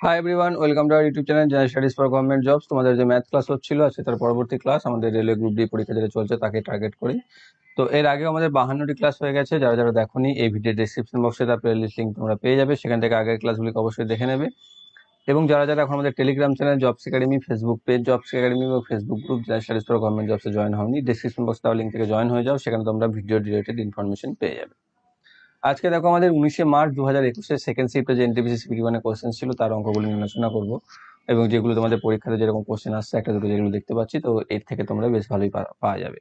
Hi everyone, welcome to our YouTube channel general studies for government jobs. তোমাদের যে math class হচ্ছিল আছে তার পরবর্তী ক্লাস আমাদের রেলওয়ে গ্রুপ ডি পরীক্ষা যেটা চলছে তাকে টার্গেট করি। তো এর আগেও আমাদের 52টি ক্লাস হয়ে গেছে। যারা যারা দেখোনি এই ভিডিও ডেসক্রিপশন বক্সে তার প্লেলিস্ট লিঙ্ক তোমরা পেয়ে যাবে, সেখান থেকে আগের ক্লাসগুলিকে অবশ্যই দেখে নেবে। এবং যারা যারা এখন আমাদের telegram channel jobs academy, facebook page jobs academy এবং facebook group general studies for government জবসে জয়েন হওনি, ডেসক্রিপশন বক্স তার লিঙ্ক থেকে জয়েন হয়ে যাও, সেখানে তোমরা ভিডিও রিলেটেড ইনফরমেশন পেয়ে যাবে। আজকে দেখো আমাদের 19শে মার্চ 2021 সেকেন্ড শিফটে যে এনটিপিসি সিপিটি ওয়ানের কোশ্চেন ছিল তার অঙ্কগুলো নিয়ে আলোচনা করবো, এবং যেগুলো তোমাদের পরীক্ষাতে যেরকম কোশ্চেন আসছে একটা দুটো যেগুলো দেখতে পাচ্ছি, তো এর থেকে তোমরা বেশ ভালোই পাওয়া যাবে।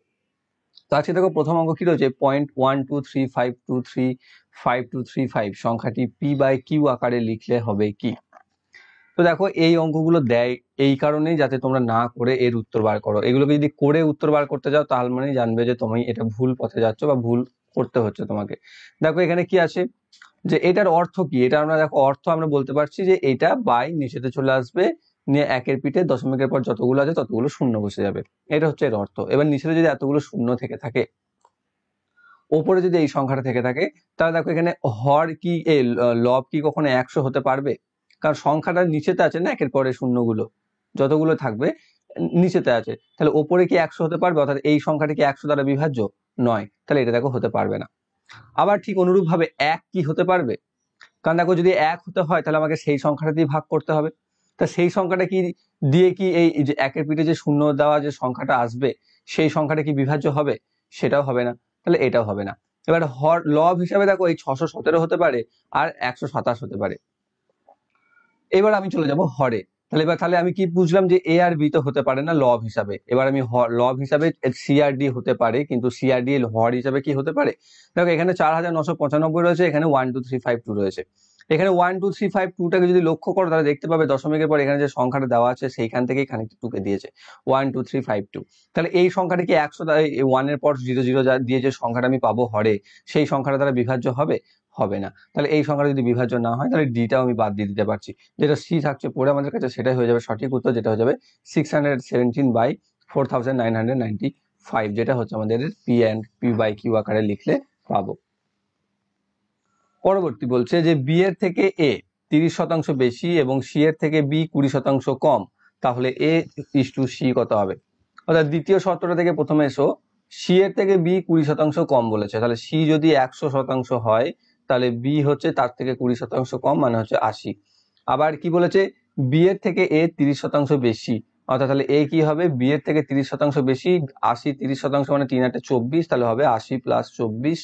তো আজকে দেখো প্রথম অঙ্ক কি রয়েছে, 0.1235235 সংখ্যাটি পি বাই কিউ আকারে লিখলে হবে কি। তো দেখো এই অঙ্কগুলো দেয় এই কারণেই যাতে তোমরা না করে এর উত্তর বার করো। এগুলোকে যদি করে উত্তর বার করতে যাও তাহলে মানে জানবে যে তুমি এটা ভুল পথে যাচ্ছ বা ভুল করতে হচ্ছে তোমাকে। দেখো এখানে কি আছে, যে এটার অর্থ কি, এটা আমরা দেখো অর্থ আমরা বলতে পারছি যে এটা বাই নিচেতে চলে আসবে, নিয়ে একের পিঠে দশমিকের পর যতগুলো আছে ততগুলো শূন্য বসে যাবে, এটা হচ্ছে এর অর্থ। এবার নিচেতে যদি এতগুলো শূন্য থেকে থাকে, ওপরে যদি এই সংখ্যাটা থেকে থাকে, তাহলে দেখো এখানে হর কি লব কি কখনো 100 হতে পারবে? কারণ সংখ্যাটা নিচেতে আছে না, একের পরে শূন্যগুলো যতগুলো থাকবে নিচেতে আছে, তাহলে ওপরে কি 100 হতে পারবে? অর্থাৎ এই সংখ্যাটা কি 100 দ্বারা বিভাজ্য নয়, তাহলে এটা দেখো হতে পারবে না। আবার ঠিক অনুরূপ ভাবে 1 কি হতে পারবে? কারণ দেখো যদি 1 হতে হয় তাহলে আমাকে সেই সংখ্যাটা দিয়ে ভাগ করতে হবে, তা সেই সংখ্যাটা কি দিয়ে কি এই যে একের পিঠে যে শূন্য দেওয়া যে সংখ্যাটা আসবে সেই সংখ্যাটা কি বিভাজ্য হবে? সেটাও হবে না, তাহলে এটাও হবে না। এবার লব হিসাবে দেখো এই 617 হতে পারে আর 127 হতে পারে। এবার আমি চলে যাব হরে। তাহলে আমি কি বুঝলাম যে এ আর বি তো হতে পারে না লব হিসাবে। এবার আমি লব হিসাবে সি আর ডি হতে পারে, কিন্তু সি আর ডি হর হিসাবে কি হতে পারে? দেখো এখানে 4995 রয়েছে, এখানে 12352 রয়েছে। এখানে 12352টাকে যদি লক্ষ্য করো তাহলে দেখতে পাবে দশমিকের পর এখানে যে সংখ্যাটা দেওয়া আছে সেইখান থেকেই খানিকটা টুকে দিয়েছে 12352। তাহলে এই সংখ্যাটা কি 100 ওয়ানের পর 00 দিয়ে যে সংখ্যাটা আমি পাবো হরে, সেই সংখ্যাটা দ্বারা বিভাজ্য হবে? হবে না। তাহলে এই সংখ্যাটা যদি বিভাজ্য না হয় তাহলে ডিটাও আমি বাদ দিয়ে দিতে পারছি, যেটা সি থাকছে পড়ে আমাদের কাছে সেটাই হয়ে যাবে সঠিক উত্তর, যেটা হয়ে যাবে 617/4995, যেটা হচ্ছে আমাদের P and P by Q আকারে লিখলে পাবো। পরবর্তী বলছে যে বি এর থেকে এ 30% বেশি এবং সি এর থেকে বি 20% কম, তাহলে এ ইস টু সি কত হবে? অর্থাৎ দ্বিতীয় শর্তটা থেকে প্রথমে এসো, সি এর থেকে বি 20% কম বলেছে, তাহলে সি যদি 100% হয় তাহলে বি হচ্ছে তার থেকে 20% কম, মানে হচ্ছে 80। আবার কি বলেছে, বি এর থেকে এ 30% বেশি, অর্থাৎ তাহলে এ কি হবে, বি এর থেকে 30% বেশি, 80 30% মানে 3 8 24, তাহলে হবে 80 + 24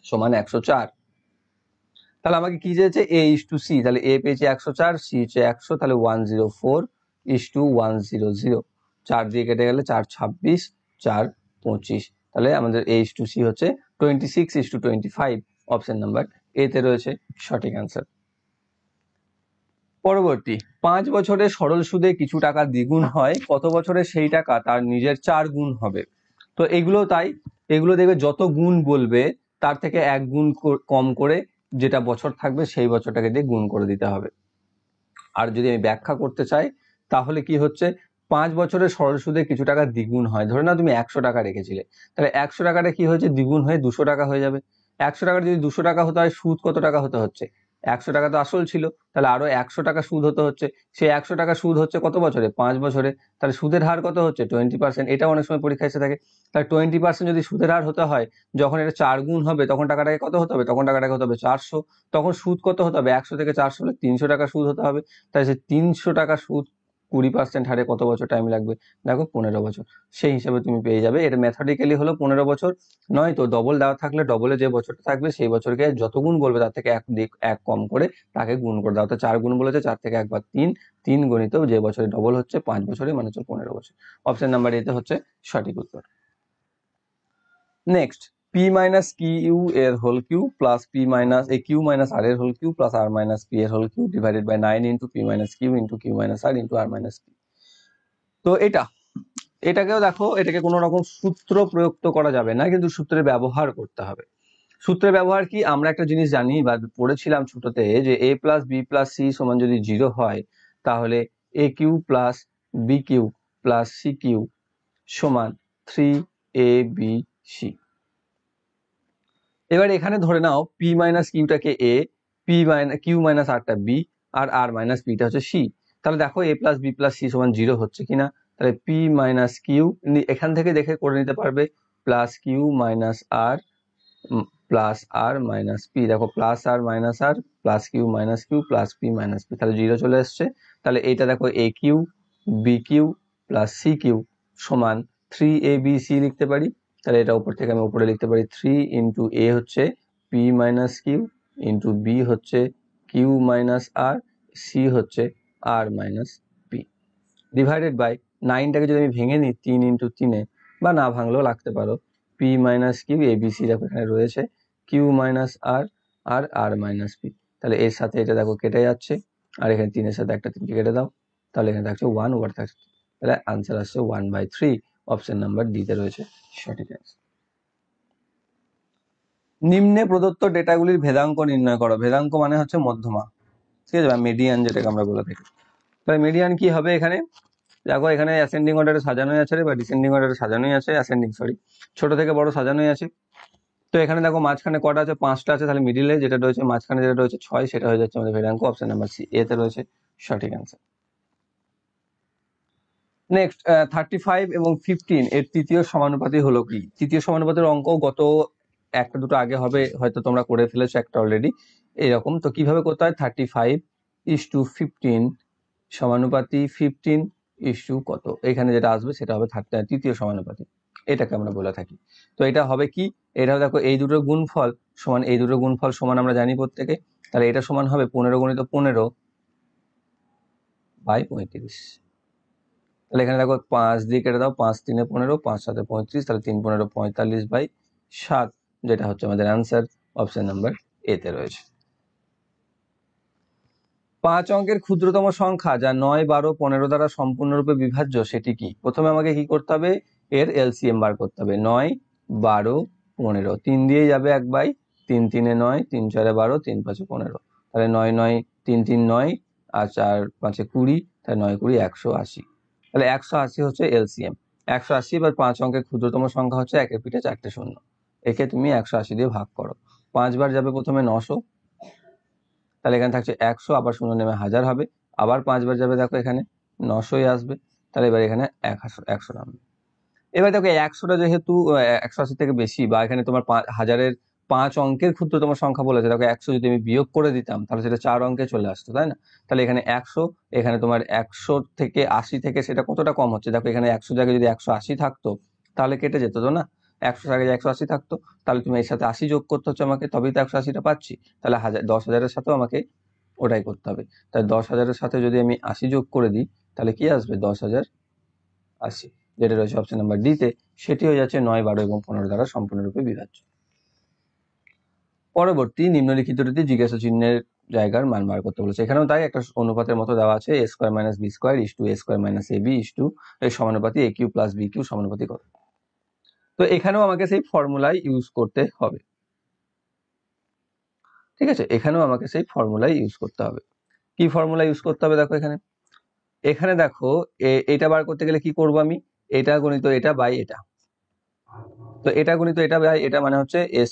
সমান 104। তাহলে আমাকে কি চেয়েছে, এ ইস টু সি, তাহলে এ পেয়েছে 104, সি হচ্ছে 100, তাহলে 104 ইস টু 100, 4 দিয়ে কেটে গেলে 4 26 4 25, তাহলে আমাদের এ ইস টু সি হচ্ছে 26:25, অপশন নাম্বার এ তে রয়েছে সঠিক অ্যান্সার। পরবর্তী, 5 বছরে সরল সুদে কিছু টাকা দ্বিগুণ হয়, কত বছরে সেই টাকা তার নিজের 4 গুণ হবে? তো এগুলো তাই, এগুলো দেখবে যত গুণ বলবে তার থেকে 1 গুণ কম করে যেটা বছর থাকবে সেই বছরটাকে দিয়ে গুণ করে দিতে হবে। আর যদি আমি ব্যাখ্যা করতে চাই তাহলে কি হচ্ছে, 5 বছরে সরল সুদে কিছু টাকা দ্বিগুণ হয়, ধরে নাও তুমি 100 টাকা রেখেছিলে, তাহলে 100 টাকাটা কি হয়েছে, দ্বিগুণ হয়ে 200 টাকা হয়ে যাবে। 100 টাকা যদি 200 টাকা হতে হয়, সুদ কত টাকা হতে হচ্ছে? 100 টাকা তো আসল ছিল, তাহলে আরো 100 টাকা সুদ হতে হচ্ছে। সেই 100 টাকা সুদ হচ্ছে কত বছরে? 5 বছরে। তাহলে সুদের হার কত হচ্ছে? 20%। এটা অনেক সময় পরীক্ষা এসে থাকে। তাহলে 20% যদি সুদের হার হতে হয়, যখন এটা 4 গুণ হবে তখন টাকাটাকে কত হতে হবে? তখন টাকাটাকে হতে হবে 400। তখন সুদ কত হতে হবে? 100 থেকে 400 হলে 300 টাকা সুদ হতে হবে। তাই সে 300 টাকা সুদ 20% হারে কত বছর টাইম লাগবে? দেখো 15 বছর। সেই হিসাবে তুমি পেয়ে যাবে, এটা ম্যাথমেটিক্যালি হলো 15 বছর, নয় তো ডবল দেওয়া থাকলে ডবলে যে বছরটা থাকবে সেই বছরকে যত গুণ বলবে তার থেকে এক কম করে তাকে গুণ করে দাও। তো 4 গুণ বলেছে, 4 থেকে 1 বার 3, 3 গণিত যে বছরে ডবল হচ্ছে 5 বছরে, মানে হচ্ছে 15 বছর। অপশন নাম্বার এতে হচ্ছে সঠিক উত্তর। নেক্সট, পি মাইনাস কিউ এর whole cube plus P minus Q minus R এর whole cube plus R minus P এর whole cube divided by 9 into P minus Q into Q minus R into R minus P. তো এটাকেও দেখো, এটাকে কোনো রকম সূত্র প্রযুক্ত করা যাবে না, কিন্তু সূত্রের ব্যবহার করতে হবে। সূত্রের ব্যবহার কি, আমরা একটা জিনিস জানি বা পড়েছিলাম ছোটতে, যে a plus B plus C সমান যদি 0 হয় তাহলে A cube plus B Q plus C cube সমান 3abc। এবার এখানে ধরে নাও পি মাইনাস কিউটাকে এ, কিউ মাইনাস আরটা বি, আর আর মাইনাস পিটা হচ্ছে সি। তাহলে দেখো A plus B plus C সমান 0 হচ্ছে কিনা। তাহলে পি মাইনাস কিউ এখান থেকে দেখে করে নিতে পারবে plus Q minus R plus R minus P. দেখো plus R minus R plus Q minus Q plus P minus P, তাহলে 0 চলে এসছে। তাহলে এইটা দেখো A cube B Q plus C cube সমান 3abc লিখতে পারি। তাহলে এটা উপর থেকে আমি উপরে লিখতে পারি 3 ইন্টু এ হচ্ছে P minus Q into B হচ্ছে কিউ মাইনাস আর সি হচ্ছে R minus P divided by 9টাকে যদি আমি ভেঙে নিই 3 ইন্টু 3-এ বা না ভাঙলেও লাগতে পারো পি মাইনাস কিউ এবিসি দেখো এখানে রয়েছে কিউ মাইনাস আর আর আর মাইনাস পি। তাহলে এর সাথে এটা দেখো কেটে যাচ্ছে আর এখানে 3-এর সাথে একটা 3কে কেটে দাও, তাহলে এখানে থাকছে 1 ওভার থাকছে। তাহলে আনসার আসছে 1/3, অপশন নাম্বার ডিতে রয়েছে সঠিক অ্যান্সার। নিম্নে প্রদত্ত ডেটাগুলির ভেদাঙ্ক নির্ণয় করো। ভেদাঙ্ক মানে হচ্ছে মধ্যমা, ঠিক আছে, মিডিয়ান যেটাকে আমরা বলে থাকি। তাহলে মিডিয়ান কি হবে এখানে, দেখো এখানে অ্যাসেন্ডিং অর্ডারে সাজানোই আছে বা ডিসেন্ডিং অর্ডারে সাজানোই আছে, ছোট থেকে বড় সাজানোই আছে। তো এখানে দেখো মাঝখানে কটা আছে, 5টা আছে, তাহলে মিডিলে যেটা রয়েছে মাঝখানে যেটা রয়েছে 6 সেটা হয়ে যাচ্ছে আমাদের ভেদাঙ্ক, অপশন নাম্বার সি এতে রয়েছে সঠিক অ্যান্সার। নেক্সট 35 এবং 15 এর তৃতীয় সমানুপাতি হলো কি। তৃতীয় সমানুপাতের অঙ্ক গত একটা দুটো আগে হবে, হয়তো তোমরা করে ফেলেছো একটা অলরেডি এরকম। তো কিভাবে করতে হয়, 35:15 সমানুপাতি 15 কত, এখানে যেটা আসবে সেটা হবে তৃতীয় সমানুপাতি, এটাকে আমরা বলে থাকি। তো এটা হবে কি, এটা দেখো এই দুটোর গুণফল সমান এই দুটোর গুণফল সমান আমরা জানি প্রত্যেকে। তাহলে এটা সমান হবে 15 গুণিত 15/35। তাহলে এখানে দেখো 5 দিয়ে কেটে দাও, 5 3-এ 15, 5 7-এ 35, তাহলে 3 15 45/7, যেটা হচ্ছে আমাদের অ্যান্সার, অপশন নাম্বার এতে রয়েছে। 5 অঙ্কের ক্ষুদ্রতম সংখ্যা যা 9 12 15 দ্বারা সম্পূর্ণরূপে বিভাজ্য সেটি কি। প্রথমে আমাকে কি করতে হবে, এর এলসিএম বার করতে হবে। 9 12 15 3 দিয়ে যাবে 1/3 3-এ 9 3 4-এ 12 3 5-এ 15, তাহলে 9 9 3 3 9 আর 4 5-এ 20, তাহলে 9 20 180। তাহলে 180 হচ্ছে এলসিএম 180। এবার 5 অঙ্কের ক্ষুদ্রতম সংখ্যা হচ্ছে একের পিঠে 4টে শূন্য, একে তুমি 180 দিয়ে ভাগ করো। 5 বার যাবে প্রথমে 900, তাহলে এখানে থাকছে 100, আবার শূন্য নেমে 1000 হবে, আবার 5 বার যাবে দেখো এখানে 900-ই আসবে, তাহলে এবার এখানে 100 নামবে। এবার দেখো 100টা যেহেতু 180 থেকে বেশি, বা এখানে তোমার 1000-এর 5 অঙ্কের ক্ষুদ্রতম সংখ্যা বলেছে, দেখো 100 যদি আমি বিয়োগ করে দিতাম তাহলে সেটা 4 অঙ্কে চলে আসতো, তাই না। তাহলে এখানে 100, এখানে তোমার 100 থেকে 80 থেকে সেটা কতটা কম হচ্ছে, দেখো এখানে 100 জায়গায় যদি 180 থাকতো তাহলে কেটে যেত তো না, 100 জায়গায় 180 থাকতো, তাহলে তুমি এর সাথে 80 যোগ করতে হচ্ছে আমাকে, তবেই তো 180টা পাচ্ছি। তাহলে 10,000-এর সাথেও আমাকে ওটাই করতে হবে। তাই 10,000-এর সাথে যদি আমি 80 যোগ করে দিই তাহলে কি আসবে, 10,080, যেটা রয়েছে অপশন নাম্বার ডিতে, সেটি হয়ে যাচ্ছে 9 12 এবং 15 দ্বারা সম্পূর্ণরূপে বিভাজ্য। পরবর্তী নিম্নলিখিতটিতে জিজ্ঞাসা চিহ্নের জায়গার মান বার করতে বলেছে। এখানেও তাই একটা অনুপাতের মতো দেওয়া আছে, a² - b² a² - ab এর সমানুপাতি a Q plus B cube সমানুপাতি কত। তো এখানেও আমাকে সেই ফর্মুলাই ইউজ করতে হবে, ঠিক আছে, এখানেও আমাকে সেই ফর্মুলাই ইউজ করতে হবে। কি ফর্মুলা ইউজ করতে হবে, দেখো এখানে এখানে দেখো এটা বার করতে গেলে কি করব আমি, এটা গণিত এটা বাই এটা, তো এটা গণিত এটা বাই এটা মানে হচ্ছে a²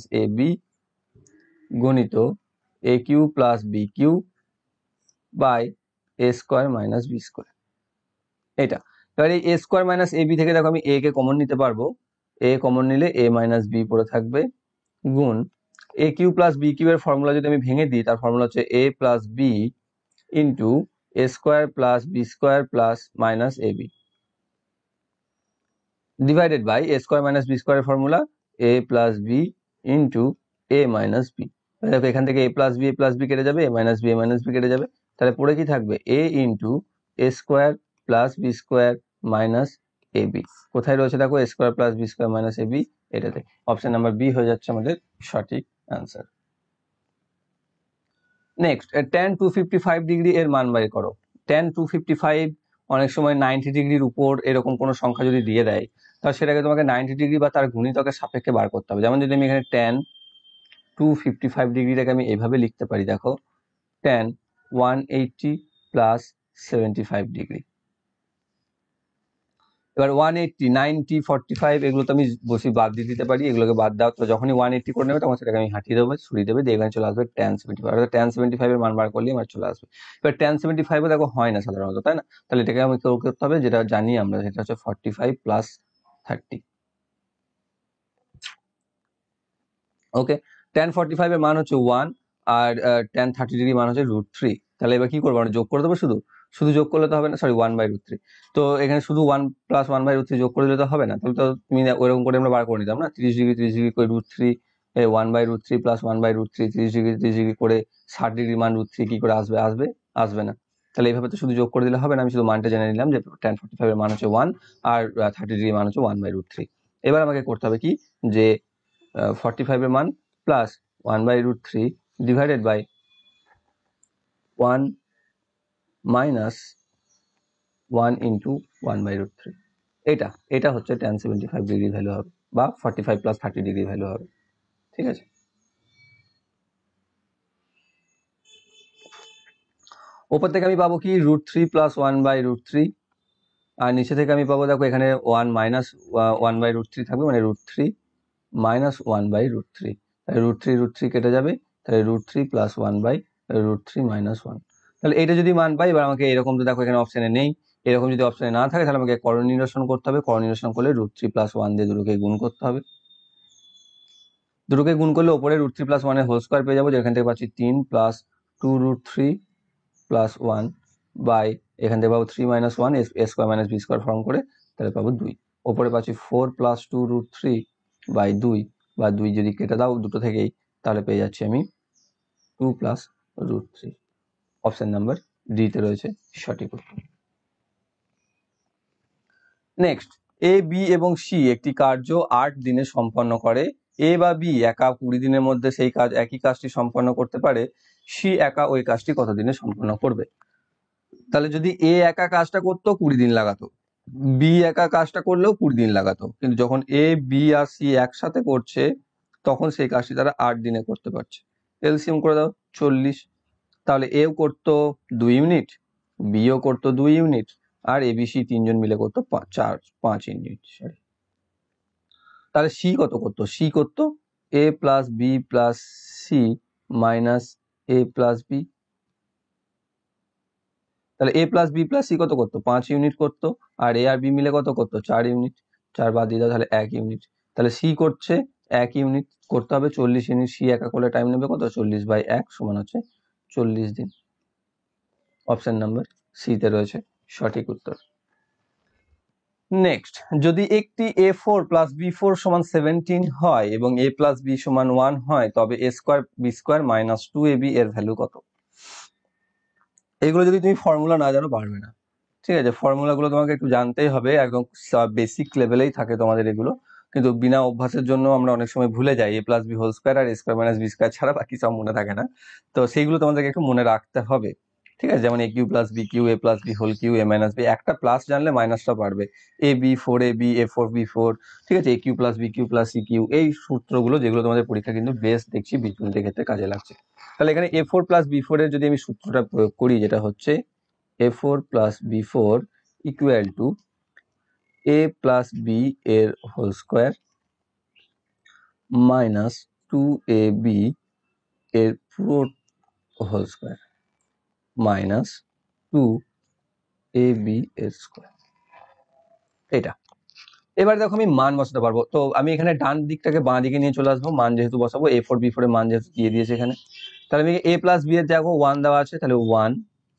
- ab গণিত a Q plus B Q by a² - b²। এটা এবার এই a² - ab থেকে দেখো আমি a কে কমন নিতে পারবো, a কমন নিলে a - b পড়ে থাকবে গুণ a Q plus B Q এর ফর্মুলা যদি আমি ভেঙে দিই, তার ফর্মুলা হচ্ছে a plus B into a² plus b² plus minus ab divided by a² - b² এর formula a plus B into a minus B. দেখো এখান থেকে a প্লাস বি কেটে যাবে, a মাইনাস বি কেটে যাবে, তাহলে পড়ে কি থাকবে a into a² plus b² minus ab। কোথায় রয়েছে দেখো a² plus b² minus ab, এটাতে, অপশন নাম্বার বি হয়ে যাচ্ছে আমাদের সঠিক অ্যান্সার। নেক্সট tan 255 ডিগ্রি এর মান বের করো। tan 255 অনেক সময় 90 ডিগ্রির উপর এরকম কোনো সংখ্যা যদি দিয়ে দেয়, তাহলে সেটাকে তোমাকে 90 ডিগ্রি বা তার গুণিতকের সাপেক্ষে বার করতে হবে। যেমন যদি আমি এখানে tan 255 ডিগ্রিটাকে আমি এইভাবে লিখতে পারি, দেখো tan 180 প্লাস 75 ডিগ্রি। এবার 180, 90, 45 এগুলো তো আমি বসি বাদ দিয়ে দিতে পারি, এগুলোকে বাদ দাও। তো যখনই 180 করে নেবে তখন সেটাকে আমি হাঁটিয়ে দেবো, সরিয়ে দেবে, দিয়ে এখানে চলে আসবে tan 75, অর্থাৎ tan 75 এর মান বার করলে আমার চলে আসবে। এবার tan 75 ও দেখো হয় না সাধারণত, তাই না? তাহলে এটাকে আমি করতে হবে, যেটা জানি আমরা, সেটা হচ্ছে 45 প্লাস 30। ওকে, tan 45 এর মান হচ্ছে 1, আর tan 30 ডিগ্রি মান হচ্ছে √3। তাহলে এবার কি করবো, আমরা যোগ করে দেবো, শুধু শুধু যোগ করলে তো হবে না, সরি 1/√3। তো এখানে শুধু 1 প্লাস 1/√3 যোগ করে দিলে তো হবে না, তাহলে তো তুমি ওইরকম করে আমরা বার করে নিতাম না, 30 ডিগ্রি 30 ডিগ্রি করে √3, 1/√3 প্লাস 1/√3, 30 ডিগ্রি 30 ডিগ্রি করে 60 ডিগ্রি মান √3 কি করে আসবে, আসবে না। তাহলে এইভাবে তো শুধু যোগ করে দিলে হবে না, আমি শুধু মানটা জেনে নিলাম যে tan 45 এর মান হচ্ছে 1 আর 30 ডিগ্রি মান হচ্ছে 1/√3। এবার আমাকে করতে হবে কি, যে 45 এর মান plus 1/√3 divided by 1 minus 1 into 1/√3। এটা হচ্ছে tan 75 ডিগ্রি ভ্যালু হবে, বা 45 প্লাস 30 ডিগ্রি ভ্যালু হবে। ঠিক আছে, ওপর থেকে আমি পাবো কি √3 প্লাস 1/√3, আর নিচে থেকে আমি পাবো, দেখো এখানে 1 মাইনাস 1/√3 থাকবে, মানে √3 মাইনাস 1/√3। তাহলে √3 কেটে যাবে, তাহলে √3 প্লাস 1/√3 মাইনাস 1। তাহলে এটা যদি মান পাই, এবার আমাকে এরকম, তো দেখো এখানে অপশনে নেই, এরকম যদি অপশনে না থাকে তাহলে আমাকে করণ নিরসন করতে হবে। করণ নিরসন করলে √3 প্লাস 1 দিয়ে দুটোকে গুণ করতে হবে, দুটোকে গুণ করলে ওপরে √3 প্লাস 1 এর হোল স্কোয়ার পেয়ে যাবো, যেখান থেকে পাচ্ছি 3 প্লাস 2√3 প্লাস 1 বাই এখান থেকে পাবো 3 minus 1, a square minus B square form করে, তাহলে পাবো 2। ওপরে পাচ্ছি 4 প্লাস 2√3 বাই 2, বা 2 যদি কেটে দাও দুটো থেকেই, তাহলে পেয়ে যাচ্ছি আমি 2 প্লাস √3। অপশন নাম্বার ডি তে রয়েছে সঠিক উত্তর। নেক্সট, এ, বি এবং সি একটি কার্য 8 দিনে সম্পন্ন করে। এ বা বি একা 20 দিনের মধ্যে সেই কাজ, একই কাজটি সম্পন্ন করতে পারে, সি একা ওই কাজটি কত দিনে সম্পন্ন করবে? তাহলে যদি এ একা কাজটা করতো 20 দিন লাগাতো, বি একা কাজটা করলেও 20 দিন লাগাতো, কিন্তু যখন এ, বি আর সি একসাথে করছে তখন সেই কাজটি তারা 8 দিনে করতে পারছে। এলসিএম করে দাও 40, তাহলে এও করতো 2 ইউনিট, বিও করতো 2 ইউনিট, আর এবিসি তিনজন মিলে করতো 5 ইউনিট। সরি, তাহলে সি কত করতো, সি করতো A plus B plus C minus A plus B. তাহলে A plus B plus C কত করতো, 5 ইউনিট করতো, আর এ আর বি মিলে কত করতো, 4 ইউনিট। 4 বাদ দিয়ে দাও, তাহলে 1 ইউনিট। তাহলে সি করছে 1 ইউনিট, করতে হবে 40 ইউনিট, সি একা করলে টাইম নেবে কত, 40/1 সমান হচ্ছে 40 দিন। অপশন নাম্বার সি তে রয়েছে সঠিক উত্তর। নেক্সট, যদি একটি a4 প্লাস b4 সমান 17 হয় এবং a প্লাস b সমান 1 হয়, তবে a square B square minus 2ab এর ভ্যালু কত? এগুলো যদি তুমি ফর্মুলা না জানো পারবে না, ঠিক আছে? ফর্মুলাগুলো তোমাকে একটু জানতেই হবে, একদম বেসিক লেভেলেই থাকে তোমাদের এগুলো, কিন্তু বিনা অভ্যাসের জন্য আমরা অনেক সময় ভুলে যাই a plus B whole square আর a square minus B square ছাড়া বাকি সব মনে থাকে না। তো সেইগুলো তোমাদেরকে একটু মনে রাখতে হবে, ঠিক আছে? যেমন a Q plus B Q, a plus B whole Q, a minus B, একটা প্লাস জানলে মাইনাসটা পারবে, a বি 4ab, a4b4, ঠিক আছে? a Q plus B Q plus C Q, এই সূত্রগুলো যেগুলো তোমাদের পরীক্ষা কিন্তু বেশ দেখছি বীজগণিতের ক্ষেত্রে কাজে লাগছে। তাহলে এখানে a4 প্লাস b4 এর যদি আমি সূত্রটা প্রয়োগ করি, যেটা হচ্ছে a4 plus b4 equal to a plus B এর হোল স্কোয়ার মাইনাস 2ab এর পুরো হোল স্কোয়ার মাইনাস 2ab এর স্কোয়ার। এটা এবার দেখো আমি মান বসাতে পারবো, তো আমি এখানে ডান দিকটাকে বাঁ দিকে নিয়ে চলে আসবো, মান যেহেতু বসাবো, a4 b4 এর মান যেহেতু দিয়ে দিয়েছে এখানে, তাহলে আমি a প্লাস বি এর দেখো 1 দেওয়া আছে, তাহলে 1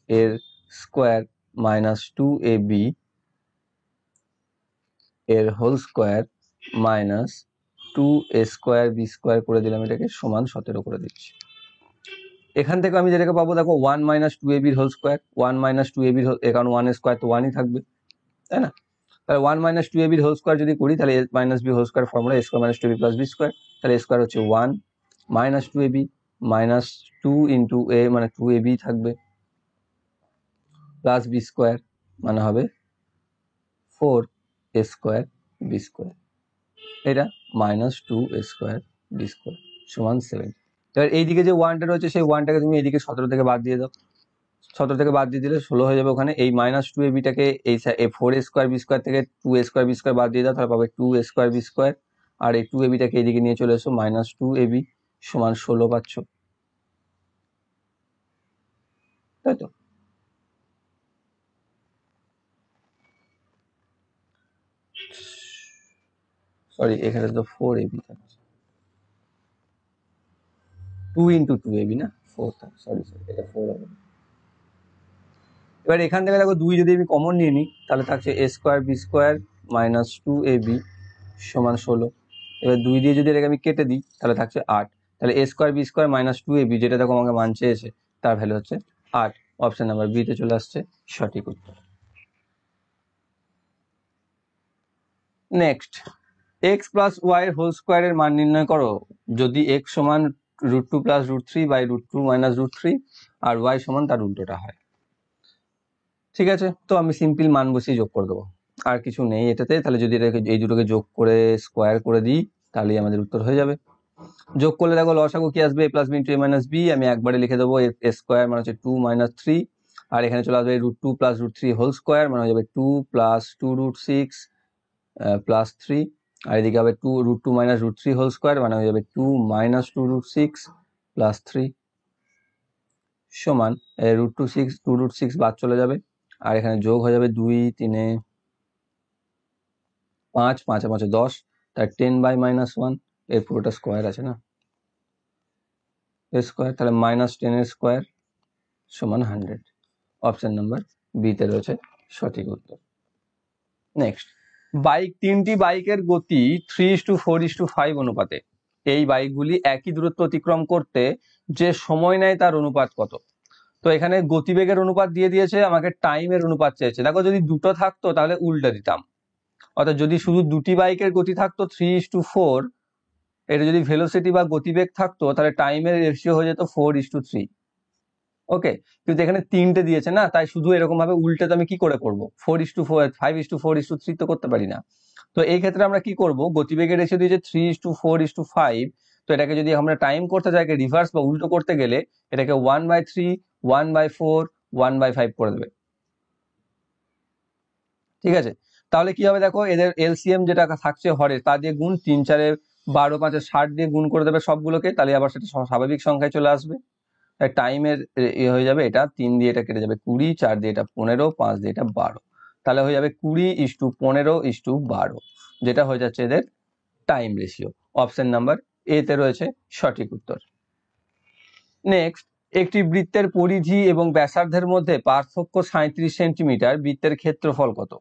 এর স্কোয়ার মাইনাস 2ab এর whole square minus 2a square B square করে দিলাম, এটাকে সমান 17 করে দিচ্ছি। এখান থেকে আমি যেটাকে পাবো, দেখো 1 minus 2ab whole square, 1 minus 2ab, কারণ 1 স্কোয়ার তো 1ই থাকবে, তাই না? তাহলে 1 মাইনাস 2ab হোল স্কোয়ার যদি করি, তাহলে a minus B whole square formula a square minus 2ab plus B square, তাহলে a স্কোয়ার হচ্ছে 1 minus 2ab minus 2 into a মানে 2ab থাকবে, প্লাস বি স্কোয়ার মানে হবে 4a স্কোয়ার বি স্কোয়ার, এটা minus 2a square B square সমান 7। এবার এইদিকে যে ওয়ানটা রয়েছে সেই ওয়ানটাকে তুমি এইদিকে 17 থেকে বাদ দিয়ে দাও, 17 থেকে বাদ দিয়ে দিলে 16 হয়ে যাবে ওখানে। এই -2ab-টাকে এই 4a² থেকে 2a² বাদ দিয়ে দাও, তাহলে পাবে 2a²b²। আর এই 2ab-টাকে এদিকে নিয়ে চলে এসো, -2ab সমান 16 পাচ্ছ, তাই তো? সরি, এখানে তো 4ab থাকছে, 2 × 2ab না, 4 থাকে, সরি এটা 4 হবে। এবার এখান থেকে দেখো 2 যদি আমি কমন নিয়ে নিই, তাহলে থাকছে a²b² -2ab সমান 16। এবার 2 দিয়ে যদি এটাকে আমি কেটে দিই, তাহলে থাকছে 8। তাহলে a²b² -2ab, যেটা দেখো আমাকে মান চেয়েছে, তার ভ্যালু হচ্ছে 8। অপশন নাম্বার বি তে চলে আসছে সঠিক উত্তর। নেক্সট, x + y হোল স্কোয়ারের মান নির্ণয় করো যদি x সমান √2 + √3 √2 - √3 আর y সমান তার উল্টোটা হয়। ঠিক আছে, তো আমি সিম্পল মান বসিয়ে যোগ করে দেবো, আর কিছু নেই এটাতে। তাহলে যদি এটাকে এই দুটোকে যোগ করে স্কোয়ার করে দিই, তাহলেই আমাদের উত্তর হয়ে যাবে। যোগ করলে দেখো লসাগু কি আসবে, a + b × a - b। আমি একবারে লিখে দেবো, a² মানে হচ্ছে 2 - 3, আর এখানে চলে আসবে √2 + √3 হোল স্কোয়ার, মানে হয়ে যাবে 2 + 2√6 + 3। আর এদিকে হবে 2 √2 - √3 হোল স্কোয়ার, মানে হয়ে যাবে 2 - 2√6 + 3 সমান √2 বাদ চলে যাবে, আর এখানে যোগ হয়ে যাবে 2 3 5 5 5 10, তার 10/-1 এর পুরোটা স্কোয়ার আছে না, স্কোয়ার, তাহলে -10² সমান 100। অপশন নাম্বার বি তে রয়েছে সঠিক উত্তর। নেক্সট, তিনটি বাইকের গতি 3:4:5 অনুপাতে। এই বাইকগুলি একই দূরত্ব অতিক্রম করতে যে সময় নেয় তার অনুপাত কত? তো এখানে গতিবেগের অনুপাত দিয়ে দিয়েছে, আমাকে টাইমের অনুপাত চেয়েছে। দেখো যদি দুটো থাকতো তাহলে উল্টে দিতাম, অর্থাৎ যদি শুধু দুটি বাইকের গতি থাকতো 3:4, এটা যদি ভেলোসিটি বা গতিবেগ থাকতো, তাহলে টাইমের রেশিও হয়ে যেত 4:3। ওকে, কিন্তু এখানে তিনটে দিয়েছে না, তাই শুধু এরকম ভাবে উল্টে তো আমি কি করে করবো, 4:4 5:4:3 তো করতে পারি না। তো এই ক্ষেত্রে আমরা কি করব, গতিবেগের রেশিও দিয়েছে 3:4:5, তো এটাকে যদি আমরা টাইম করতে চাই, রিভার্স বা উল্টো করতে গেলে এটাকে 1/3 1/4 1/5 করে দেবে। ঠিক আছে, তাহলে কি হবে দেখো, এদের এলসিএম যেটা থাকছে হরের, তা দিয়ে গুণ, 3 4 12 5 60 দিয়ে গুণ করে দেবে সবগুলোকে, তাহলে আবার সেটা স্বাভাবিক সংখ্যায় চলে আসবে। টাইমের হয়ে যাবে, এটা 3 দিয়ে এটা কেটে যাবে 20, 4 দিয়ে এটা 15, 5 দিয়ে এটা 12, তাহলে হয়ে যাবে 20:15:12, যেটা হয়ে যাচ্ছে এদের time ratio. Option number A তে রয়েছে সঠিক উত্তর। নেক্সট, একটি বৃত্তের পরিধি এবং ব্যাসার্ধের মধ্যে পার্থক্য 37 সেন্টিমিটার, বৃত্তের ক্ষেত্রফল কত?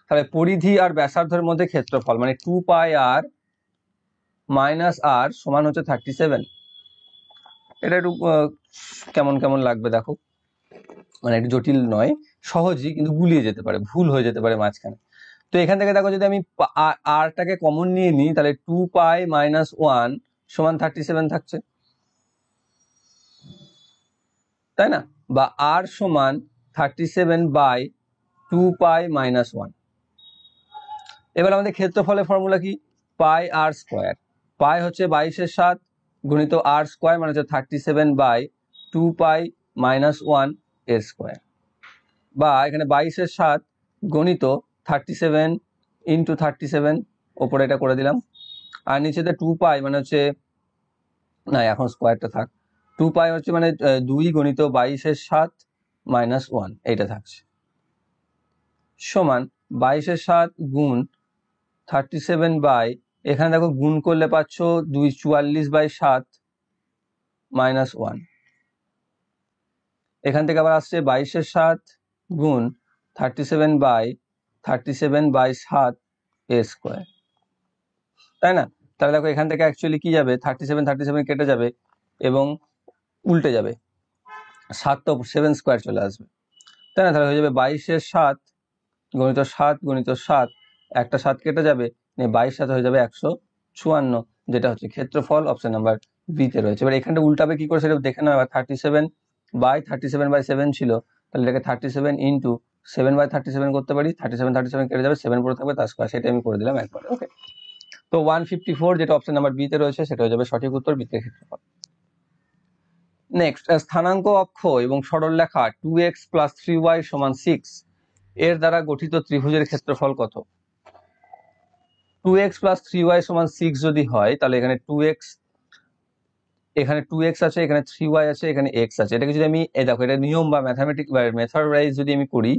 তাহলে পরিধি আর ব্যাসার্ধের মধ্যে ক্ষেত্রফল মানে 2πr - r সমান হচ্ছে 37। এটা একটু কেমন কেমন লাগবে দেখো, মানে একটু জটিল নয়, সহজই, কিন্তু গুলিয়ে যেতে পারে, ভুল হয়ে যেতে পারে মাঝখানে। তো এখান থেকে দেখো যদি আমি আরটাকে কমন নিয়ে নিই, তাহলে 2π - 1 সমান 37 থাকছে, তাই না? বা r সমান 37/2π - 1। এবার আমাদের ক্ষেত্রফলের ফর্মুলা কি, πr²। পাই হচ্ছে 22/7 গুণিত r² মানে হচ্ছে 37/2π - 1 এর স্কোয়ার, বা এখানে 22/7 গণিত 37 × 37, ওপরে এটা করে দিলাম, আর নিচেতে 2π মানে হচ্ছে, না এখন স্কোয়ারটা থাক, 2π হচ্ছে মানে 2 গণিত 22/7 - 1, এইটা থাকছে, সমান 22/7 গুণ 37 বাই, এখানে দেখো গুণ করলে পাচ্ছ 244/7 - 1, এখান থেকে আবার আসছে 22/7 গুণ 37/7 এর স্কোয়ার, তাই না? তাহলে দেখো এখান থেকে অ্যাকচুয়ালি কি যাবে, 37 কেটে যাবে এবং উল্টে যাবে, 7 তো 7² চলে আসবে, তাই না? তাহলে হয়ে যাবে 22/7 গণিত 7 গণিত 7, একটা 7 কেটে যাবে, 22 হয়ে যাবে 154, যেটা হচ্ছে ক্ষেত্রফল। অপশন নাম্বার বি তে রয়েছে। এবার এখানটা উল্টাবে কি করে সেটা দেখে নাও। 37/37/7 ছিল, তাহলে এটাকে 37 × 7/37 করতে পারি, 37 কেটে যাবে, 7 পড়ে থাকবে, তার স্কয়ার, সেটা আমি করে দিলাম একবারে। ওকে, তো 154 যেটা অপশন নাম্বার বি তে রয়েছে সেটা হয়ে যাবে সঠিক উত্তর, বৃত্তের ক্ষেত্রফল। নেক্সট, স্থানাঙ্ক অক্ষ এবং সরলরেখা 2x + 3y = 6 এর দ্বারা গঠিত ত্রিভুজের ক্ষেত্রফল কত? 2x + 3y = 6 যদি হয় তাহলে এখানে 2x, এখানে 2x আছে, এখানে 3y আছে, এখানে x আছে। এটাকে যদি আমি দেখো, এটা নিয়ম বা ম্যাথামেটিক বা মেথড ওয়াইজ যদি আমি করি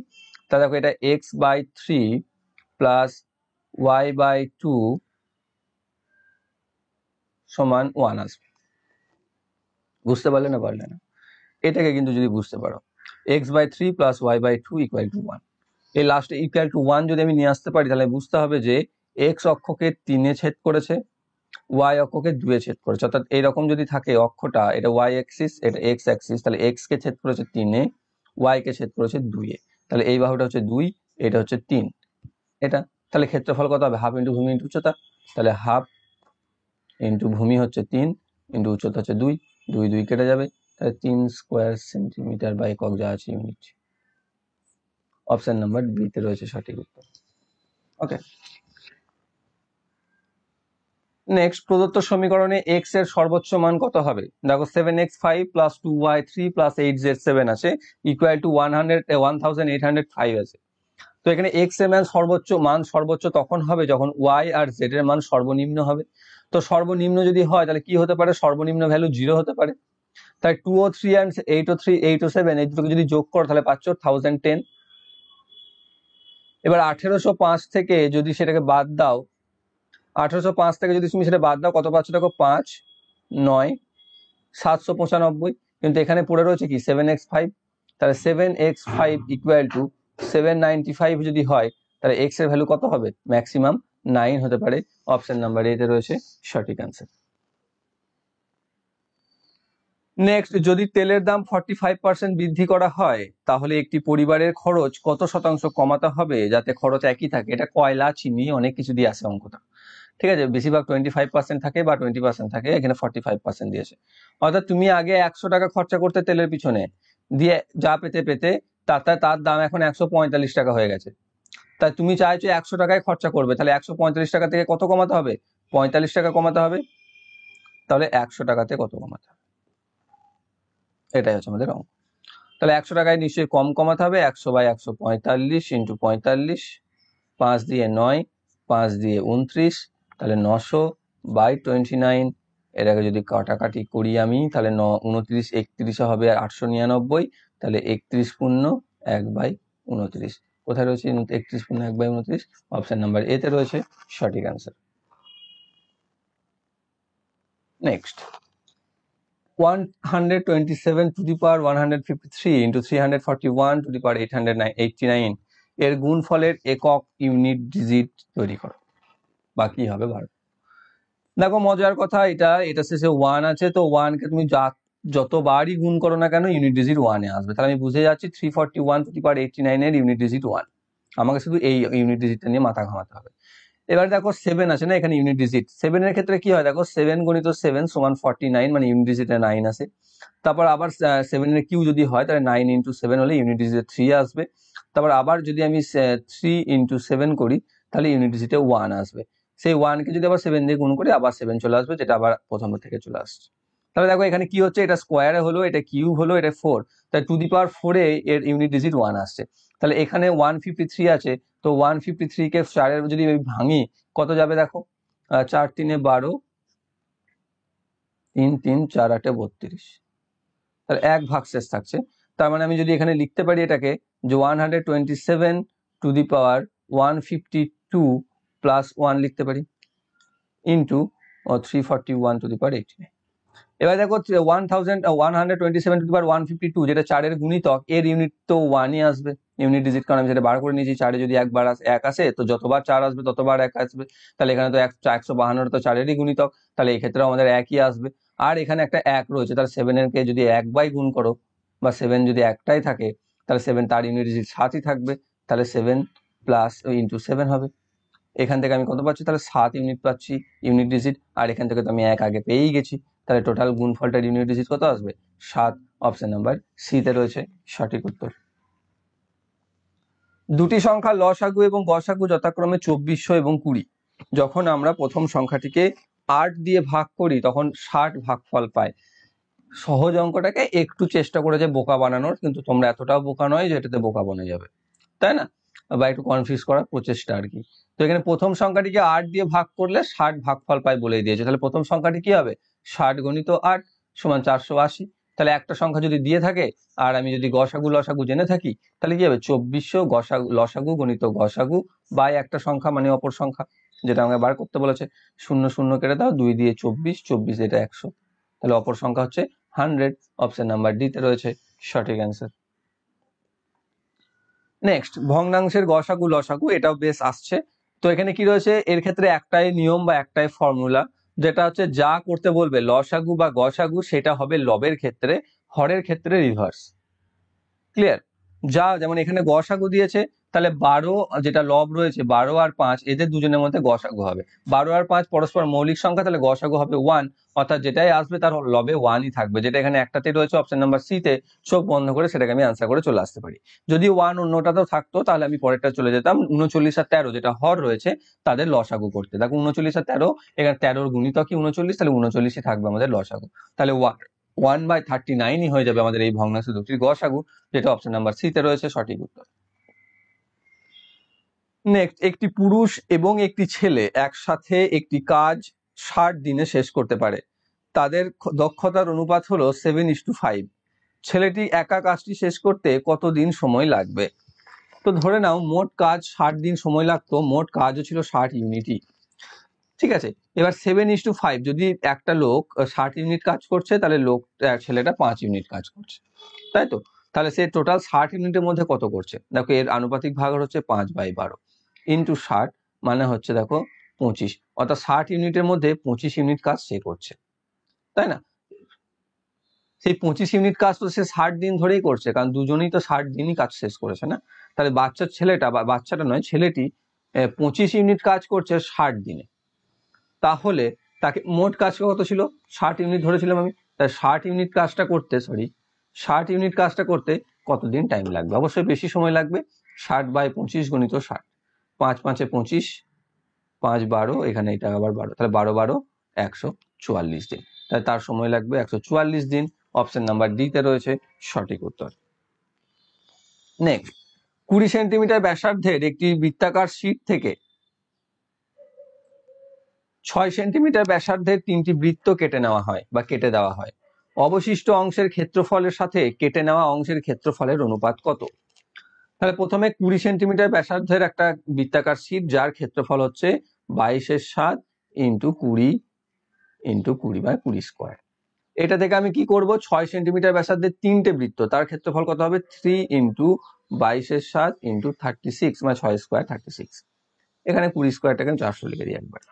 তাহলে দেখো এটা x/3 + y/2 = 1 আসবে। বুঝতে পারলে না পারলে না? এটাকে কিন্তু যদি বুঝতে পারো, x/3 + y/2 = 1, এই লাস্টে =1 যদি আমি নিয়ে আসতে পারি তাহলে বুঝতে হবে যে x অক্ষকে 3 ছেদ করেছে, y অক্ষকে 2 ছেদ করেছে। অর্থাৎ এইরকম যদি থাকে অক্ষটা, এটা y অ্যাক্সিস, এটা x অ্যাক্সিস, তাহলে x কে ছেদ করেছে 3 এ, y কে ছেদ করেছে 2 এ। তাহলে এই বাহুটা হচ্ছে 2, এটা হচ্ছে 3, এটা। তাহলে ক্ষেত্রফল কত হবে? হাফ ইন্টু ভূমি ইন্টু উচ্চতা। তাহলে হাফ ইন্টু ভূমি হচ্ছে 3 ইন্টু উচ্চতা হচ্ছে 2, 2 2 কেটে যাবে, তাহলে 3 স্কোয়ার সেন্টিমিটার বা একক যা আছে ইউনিট। অপশন নাম্বার বি তে রয়েছে সঠিক উত্তর। ওকে, নেক্সট, প্রদত্ত সমীকরণে x এর সর্বোচ্চ মান কত হবে? দেখো 7x5 + 2y3 + 8z7 আছে = 1805 আছে। তো এখানে x এর মান সর্বোচ্চ তখন হবে যখন y আর z এর মান সর্বনিম্ন হবে। তো সর্বনিম্ন যদি হয় তাহলে কি হতে পারে? সর্বনিম্ন ভ্যালু 0 হতে পারে। তাই 203 and 803 807 এই দুটোকে যদি যোগ করো তাহলে পাচ্ছ 1010। এবার 1805 থেকে যদি সেটাকে বাদ দাও, 1805 থেকে যদি তুমি সেটা বাদ দাও কত পাচ্ছ? দেখো 5 9 795, কিন্তু এখানে পড়ে রয়েছে কি 7x5, তাহলে 7x5 = 795 যদি হয় তাহলে x এর ভ্যালু কত হবে? ম্যাক্সিমাম 9 হতে পারে। অপশন নাম্বার এ তে রয়েছে সঠিক অ্যান্সার। নেক্সট, যদি তেলের দাম 45% বৃদ্ধি করা হয় তাহলে একটি পরিবারের খরচ কত শতাংশ কমাতে হবে যাতে খরচ একই থাকে? এটা কয়লা, চিনি, অনেক কিছু দিয়ে আসে অঙ্কটা, ঠিক আছে? বেশিরভাগ 25% থাকে বা 20% থাকে, এখানে 45% দিয়েছে। অর্থাৎ তুমি আগে 100 টাকা খরচা করতে তেলের পিছনে, দিয়ে যা পেতে পেতে তার দাম এখন 145 টাকা হয়ে গেছে। তাই তুমি চাইছো 100 টাকায় খরচা করবে, তাহলে 145 টাকা থেকে কত কমাতে হবে? 45 টাকা কমাতে হবে। তাহলে 100 টাকাতে কত কমাতে হবে? এটাই হচ্ছে আমাদের অঙ্ক। তাহলে 100 টাকায় নিশ্চয়ই কম কমাতে হবে। 100/145 × 45, 5 দিয়ে 9, 5 দিয়ে 29, তাহলে 900/29। এটাকে যদি কাটাকাটি করি আমি তাহলে 29 31 হবে আর 899, তাহলে 31 পূর্ণ 1/29। কোথায় রয়েছে 31 পূর্ণ 1/29? অপশন নাম্বার এ তে রয়েছে সঠিক অ্যান্সার। নেক্সট, 127 × 341 এর গুণফলের একক ইউনিট ডিজিট তৈরি করো। বাকি হবে 12। দেখো মজার কথা, এটা শেষে 1 আছে, তো 1 কে তুমি যতবারই গুণ করো না কেন ইউনিট ডিজিট 1 এ আসবে। তাহলে আমি বুঝে যাচ্ছি 341/89 এর ইউনিট ডিজিট 1। আমাকে শুধু এই ইউনিট ডিজিটটা নিয়ে মাথা ঘামাতে হবে। এবার দেখো 7 আছে না এখানে ইউনিট ডিজিট, 7 এর ক্ষেত্রে কি হয়? দেখো 7 × 7 = 49, মানে ইউনিট ডিজিটে 9 আছে। তারপর আবার 7 এর কিউ যদি হয় তাহলে 9 × 7 হলে ইউনিট ডিজিটে 3 আসবে। তারপর আবার যদি আমি 3 × 7 করি তাহলে ইউনিট ডিজিটে 1 আসবে। সেই 1 কে যদি আবার 7 দিয়ে গুণ করি আবার 7 চলে আসবে, যেটা আবার প্রথম থেকে চলে আসছে। তাহলে দেখো এখানে কি হচ্ছে? এটা স্কোয়ারে হলো, এটা কিউব হলো, এটা 4, তাই 2^4 এ এর ইউনিট ডিজিট 1 আসছে। তাহলে এখানে 153 আছে, তো 153 কে 4 এর যদি আমি ভাঙি কত যাবে? দেখো 4 3 12, 3 3 4 8 32, তাহলে 1 ভাগ শেষ থাকছে। তার মানে আমি যদি এখানে লিখতে পারি এটাকে যে 127^152 + 1 লিখতে পারি ইন্টু 341^89। এবার দেখো 127^152 যেটা 4 এর গুণিতক, এর ইউনিট তো 1ই আসবে ইউনিট ডিজিট, কারণ আমি সেটা বার করে নিয়েছি। 4 এ যদি একবার 1 আসে তো যতবার 4 আসবে ততবার 1 আসবে। তাহলে এখানে তো 152 তো 4 এরই গুণিতক, তাহলে এই ক্ষেত্রে আমাদের 1ই আসবে। আর এখানে একটা 1 রয়েছে, তাহলে 7 এর কে যদি 1/গুণ করো বা 7 যদি একটাই থাকে তাহলে 7 তার ইউনিট ডিজিট 7ই থাকবে, তাহলে 7 প্লাস ইন্টু 7 হবে। এখান থেকে আমি কত পাচ্ছি? তাহলে 7 ইউনিট পাচ্ছি ইউনিট ডিজিট, আর এখান থেকে তো আমি 1 আগে পেয়েই গেছি। তাহলে টোটাল গুণফলটার ইউনিট ডিজিট কত আসবে? 7। অপশন নাম্বার সি তে রয়েছে সঠিক উত্তর। দুটি সংখ্যা লসাগু এবং গসাগু যথাক্রমে 2400 এবং 20। যখন আমরা প্রথম সংখ্যাটিকে 8 দিয়ে ভাগ করি তখন 60 ভাগফল পাই। সহজ অঙ্কটাকে একটু চেষ্টা করেছে বোকা বানানোর, কিন্তু তোমরা এতটাও বোকা নয় যে এটাতে বোকা বনে যাবে, তাই না? বা একটু কনফিউজ করার প্রচেষ্টা আর কি। তো এখানে প্রথম সংখ্যাটিকে 8 দিয়ে ভাগ করলে 60 ভাগফল পাই বলেই দিয়েছে। তাহলে প্রথম সংখ্যাটি কি হবে? 60 গুণিত 8 সমান 480। তাহলে একটা সংখ্যা যদি দিয়ে থাকে আর আমি যদি গসাগু লসাগু জেনে থাকি, তাহলে কি হবে? 2400 গসাগু লসাগু গুণিত গসাগু বাই একটা সংখ্যা মানে অপর সংখ্যা, যেটা আমাকে বার করতে বলেছে। 0 0 কেটে দাও, 2 দিয়ে 24, 24 এটা 100। তাহলে অপর সংখ্যা হচ্ছে 100। অপশন নাম্বার ডি তে রয়েছে সঠিক অ্যান্সার। নেক্সট, ভগ্নাংশের গসাগু লসাগু, এটাও বেশ আসছে। তো এখানে কি রয়েছে? এর ক্ষেত্রে একটাই নিয়ম বা একটাই ফর্মুলা, যেটা হচ্ছে যা করতে বলবে লসাগু বা গসাগু সেটা হবে লবের ক্ষেত্রে, হরের ক্ষেত্রে রিভার্স। ক্লিয়ার? যা, যেমন এখানে গসাগু দিয়েছে, তাহলে 12 যেটা লব রয়েছে 12 আর 5 এদের দুজনের মধ্যে গসাগু হবে। 12 আর 5 পরস্পর মৌলিক সংখ্যা, তাহলে গসাগু হবে 1, অর্থাৎ যেটাই আসবে তার লবে 1ই থাকবে, যেটা এখানে একটাতেই রয়েছে অপশন নাম্বার সি তে। চোখ বন্ধ করে সেটাকে আমি আনসার করে চলে আসতে পারি। যদি 1 অন্যটাতেও থাকতো তাহলে আমি পরেরটা চলে যেতাম 39 আর 13 যেটা হর রয়েছে তাদের লসাগু করতে। দেখো 39 আর 13, এখানে 13 এর গুণিতকই 39, তাহলে 39ই থাকবে আমাদের লসাগু। তাহলে 1/39ই হয়ে যাবে আমাদের এই ভগ্নাংশ দুটির গসাগু, যেটা অপশন নাম্বার সি তে রয়েছে সঠিক উত্তর। নেক্সট, একটি পুরুষ এবং একটি ছেলে একসাথে একটি কাজ 60 দিনে শেষ করতে পারে। তাদের দক্ষতার অনুপাত হলো 7:5। ছেলেটি একা কাজটি শেষ করতে কতদিন সময় লাগবে? তো ধরে নাও মোট কাজ 60 দিন সময় লাগতো, মোট কাজও ছিল 60 ইউনিটই। ঠিক আছে, এবার 7:5, যদি একটা লোক 60 ইউনিট কাজ করছে, তাহলে ছেলেটা 5 ইউনিট কাজ করছে, তাই তো? তাহলে সে টোটাল 60 ইউনিটের মধ্যে কত করছে? দেখো এর আনুপাতিক ভাগ হচ্ছে 5/12 ইন্টু 60, মানে হচ্ছে দেখো 25, অর্থাৎ 60 ইউনিটের মধ্যে 25 ইউনিট কাজ সে করছে, তাই না? সেই 25 ইউনিট কাজ তো সে 60 দিন ধরেই করছে, কারণ দুজনেই তো 60 দিনই কাজ শেষ করেছে না? তাহলে বাচ্চাটা নয়, ছেলেটি 25 ইউনিট কাজ করছে 60 দিনে। তাহলে তাকে মোট কাজ কত ছিল? 60 ইউনিট ধরেছিলাম আমি। তাই 60 ইউনিট কাজটা করতে কতদিন টাইম লাগবে? অবশ্যই বেশি সময় লাগবে। 60/25 গুণিত 60, 5 5 25, 5 12, এখানে এটা আবার 12, তাহলে 12 12 144 দিন। তাহলে তার সময় লাগবে 144 দিন। অপশন নাম্বার ডি তে রয়েছে সঠিক উত্তর। নেক্সট, 20 সেন্টিমিটার ব্যাসার্ধের একটি বৃত্তাকার শীট থেকে 6 সেন্টিমিটার ব্যাসার্ধের 3টি বৃত্ত কেটে নেওয়া হয় বা কেটে দেওয়া হয়। অবশিষ্ট অংশের ক্ষেত্রফলের সাথে কেটে নেওয়া অংশের ক্ষেত্রফলের অনুপাত কত? তাহলে প্রথমে 20 সেন্টিমিটার ব্যাসার্ধের একটা বৃত্তাকার শীট, যার ক্ষেত্রফল হচ্ছে 22/7 ইন্টু 20 ইন্টু 20/20 স্কোয়ার। এটা থেকে আমি কি করব? 6 সেন্টিমিটার ব্যাসার্ধের 3টে বৃত্ত, তার ক্ষেত্রফল কত হবে? 3 ইন্টু 22/7 ইন্টু 36, মানে 6 স্কোয়ার 36। এখানে 20 স্কোয়ারটাকে আমি 400 লিখে দিই একবার।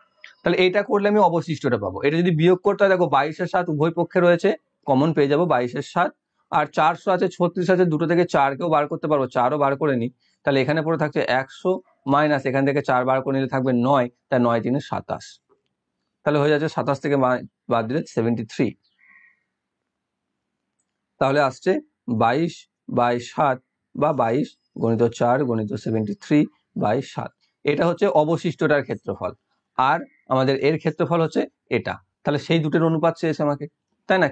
তাহলে এটা করলে আমি অবশিষ্টটা পাবো। এটা যদি বিয়োগ করতে হয়, দেখো 22/7 উভয় পক্ষে রয়েছে, কমন পেয়ে যাবো 22/7, আর 400 আছে, 36 আছে, দুটো থেকে 4কেও বার করতে পারবো, 4ও বার করে নিই। তাহলে এখানে পড়ে থাকছে 100, মাইনাস এখান থেকে 4 বার করে নিলে থাকবে 9, তাই 9 3 27। তাহলে হয়ে যাচ্ছে 27 থেকে বাদ দিলে 73। তাহলে আসছে 22/7 বা 22 গুণিত 4 গুণিত 73/7। এটা হচ্ছে অবশিষ্টটার ক্ষেত্রফল, আর আমাদের এর ক্ষেত্রফল হচ্ছে এটা। তাহলে সেই দুটোর অনুপাত চেয়েছে আমাকে, তাই না?